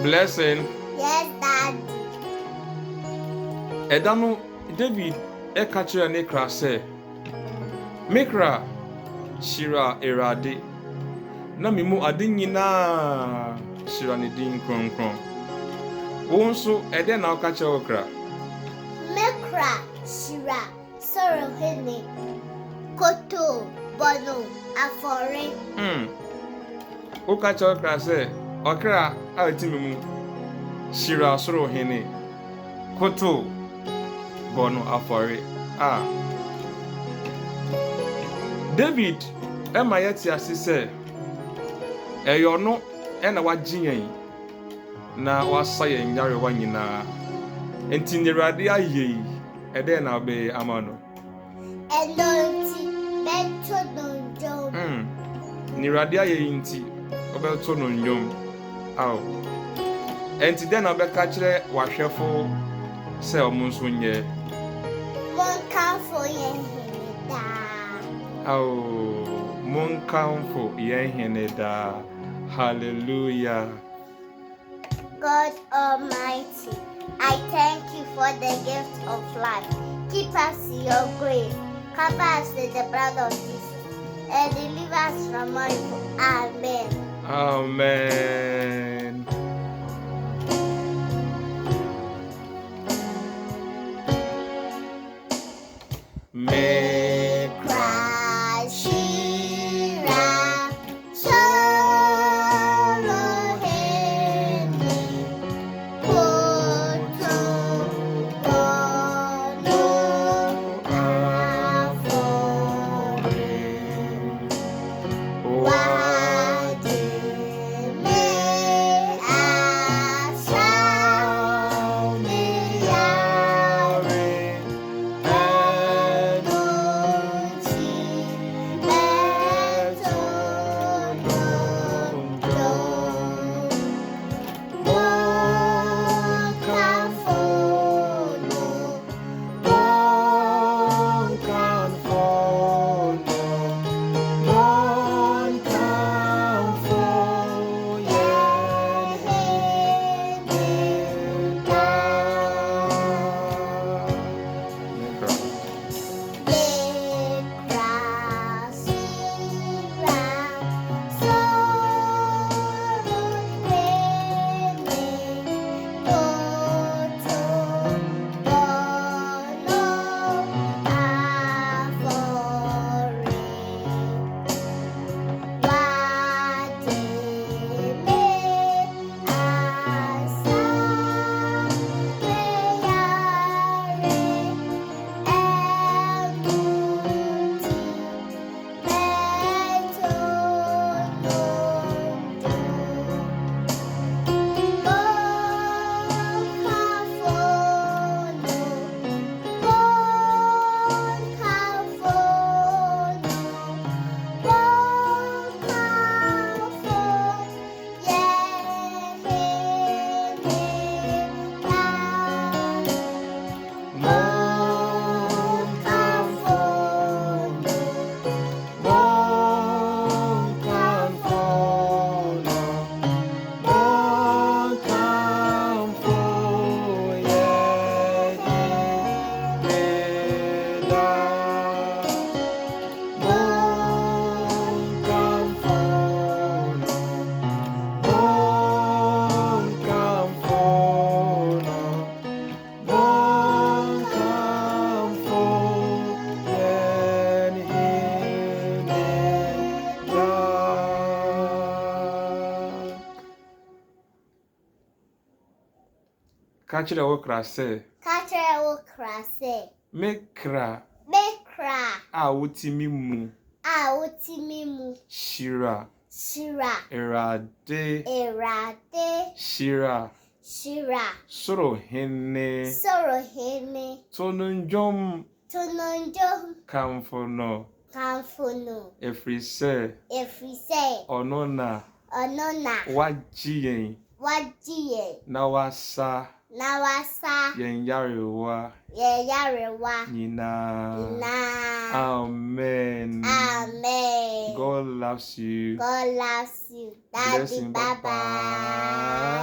Blessing. Yes, Daddy. Edano David Ekachira Nekra say, Mekra Shira Erade. Na mimu ade nyina Shira ne din kronkron. Wo nso ede na okache okra. Kra Hyira Soro Hene, kotow, afɔre. Okache okra say, okra a etimimu Hyira Soro Hene, kotow, afɔre. David ema yeti ase say eyo no na wagye yen na wasa yen yare wa nyina enti nirade aye ede na be amano Enonti mɛto dwom. Nirade aye enti obeto no ndwom enti den na obeka kire wahwefo se omunso nye Monkamfo yehene da. Monkamfo yehene da. Hallelujah. God Almighty, I thank you for the gift of life. Keep us in your grace. Cover us with the blood of Jesus and deliver us from all evil. Amen. Amen. Kra Hyira Soro Hene, kotow, afɔre. Wagye me asa me yare. Kachira okra say, Mekra a wotimi mu Hyira Erade Hyira Soro Hene Tonunjom Kamfo no Efrise Onona Wagye na wasa yen yarewa Nina. Amen. Amen. God loves you. God loves you. Daddy, Blessing. bye bye.